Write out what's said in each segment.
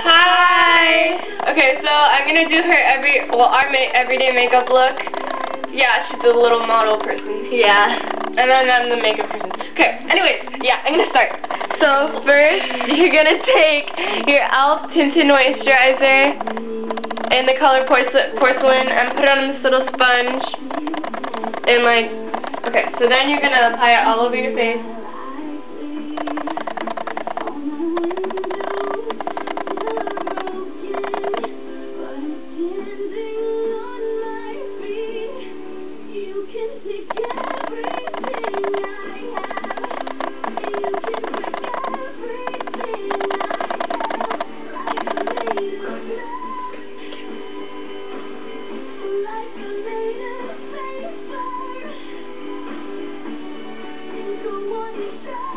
Hi! Okay, so I'm gonna do her our everyday makeup look. Yeah, she's a little model person. Yeah. And then I'm the makeup person. Okay, anyways, yeah, I'm gonna start. So first, you're gonna take your e.l.f. Tinted Moisturizer in the color Porcelain and put it on this little sponge. And okay, so then you're gonna apply it all over your face.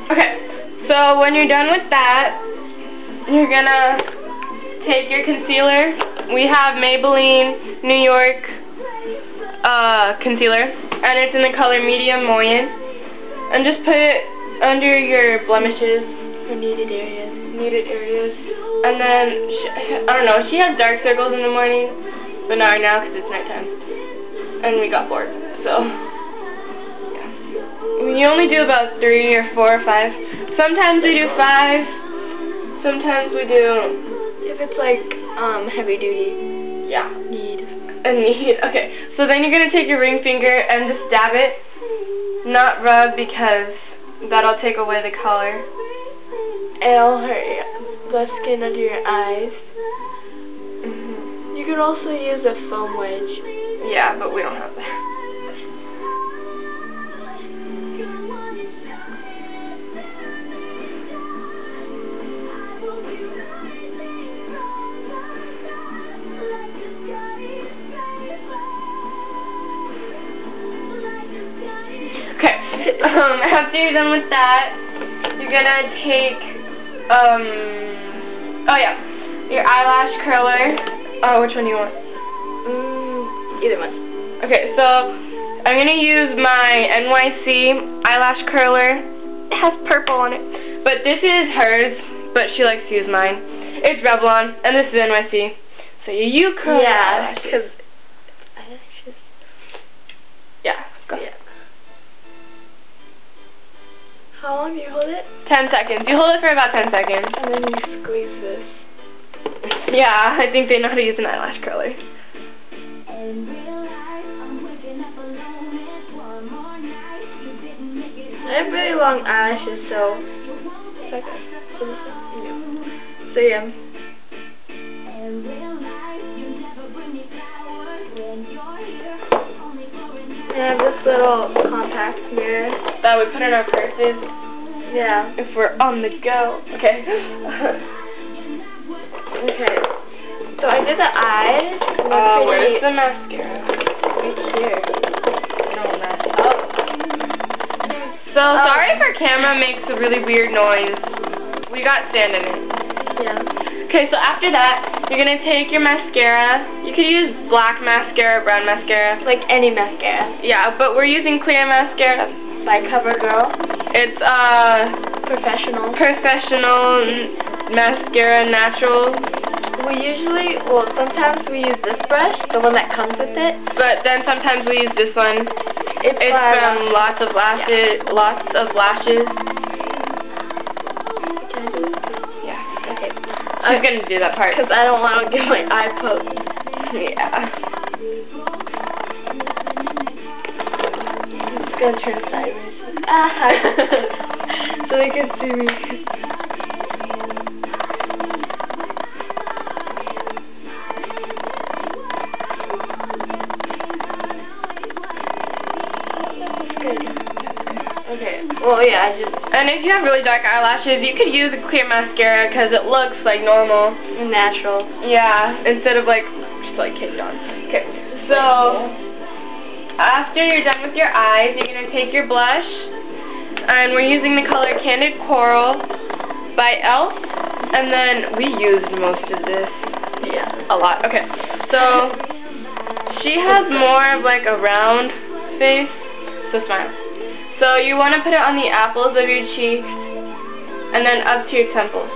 Okay, so when you're done with that, you're gonna take your concealer. We have Maybelline New York concealer, and it's in the color Medium Moyen. And just put it under your blemishes For needed areas. And then, I don't know, she has dark circles in the morning, but not right now because it's nighttime. And we got bored, so. You only do about 3 or 4 or 5. Sometimes we do 5. Sometimes we do. If it's like heavy duty. Yeah. Need. Okay. So then you're gonna take your ring finger and just dab it, not rub because that'll take away the color. It'll hurt the skin under your eyes. You could also use a foam wedge. Yeah, but we don't have that. After you're done with that, you're gonna take, your eyelash curler. Oh, which one do you want? Either one. Okay, so I'm gonna use my NYC eyelash curler. It has purple on it, but this is hers, but she likes to use mine. It's Revlon, and this is NYC. So you curl your eyelashes. Because go. Yeah. How long do you hold it? 10 seconds. You hold it for about 10 seconds. And then you squeeze this. Yeah, I think they know how to use an eyelash curler. I have really long eyelashes, so So yeah. I have this little compact mirror that we put in our purses. Yeah. If we're on the go. Okay. Okay. So I did the eyes. Where's the mascara? Right here. Don't mess up. So sorry if our camera makes a really weird noise. We got sand in it. Yeah. Okay, so after that, you're gonna take your mascara. You could use black mascara, brown mascara. Like any mascara. Yeah, but we're using clear mascara by CoverGirl. It's Professional mascara, natural. Sometimes we use this brush, the one that comes with it. But then sometimes we use this one. It's from Lots of Lashes. Yeah. Okay. I'm gonna do that part because I don't want to get my eye poked. Yeah. I'm just gonna turn sideways. So they can see me. Okay. Well, yeah, and if you have really dark eyelashes, you could use a clear mascara because it looks like normal. Natural. Yeah, instead of just caked on. Okay, so after you're done with your eyes, you're going to take your blush, and we're using the color Candid Coral by e.l.f. And then we used most of this. Yeah. A lot. Okay, so she has more of a round face, so smile. So you want to put it on the apples of your cheeks and then up to your temples.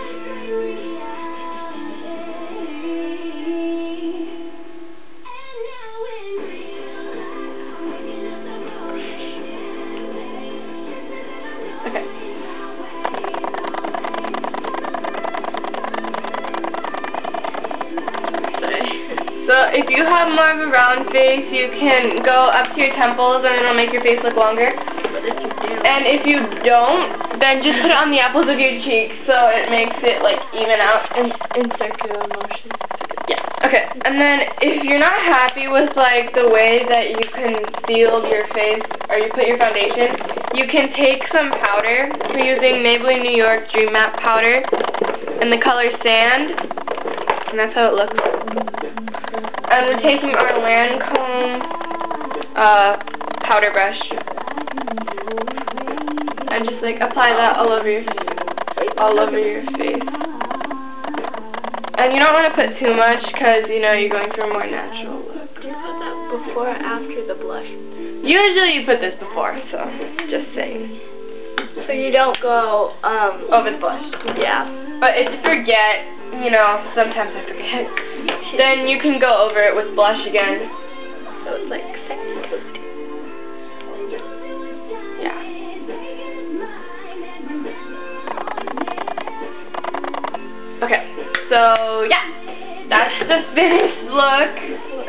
So if you have more of a round face, you can go up to your temples and it'll make your face look longer. But if you do. And if you don't, then just put it on the apples of your cheeks so it makes it like even out. In circular motion. Yeah. Okay. And then if you're not happy with like the way that you concealed your face or you put your foundation, you can take some powder. We're using Maybelline New York Dream Matte powder in the color Sand, and that's how it looks. And we're taking our Lancome powder brush and just like apply that all over your face. And you don't want to put too much because, you know, you're going for a more natural look. Do you put that before or after the blush? Usually you put this before, so just saying. So you don't go, over the blush. Yeah. But if you forget, you know, sometimes I forget, then you can go over it with blush again. So it's like sexy. Yeah. Okay. So, yeah, that's the finished look.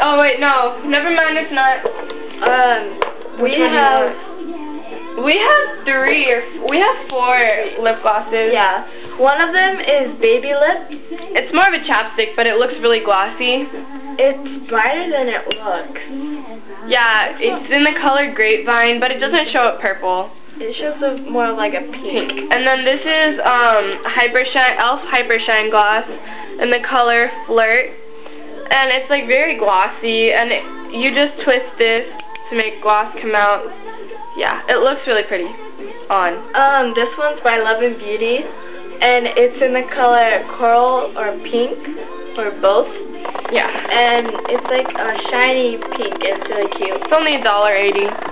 Oh, wait, no, never mind, it's not. We have 4 lip glosses. Yeah. One of them is Baby Lip. It's more of a chapstick, but it looks really glossy. It's brighter than it looks. Yeah, it's in the color Grapevine, but it doesn't show up purple. It shows up more like a pink. And then this is e.l.f. Hyper Shine Gloss in the color Flirt. And it's like very glossy, and you just twist this to make gloss come out. Yeah, it looks really pretty on. This one's by Love and Beauty, and it's in the color Coral or Pink, or both. Yeah. And it's like a shiny pink. It's really cute. It's only $1.80.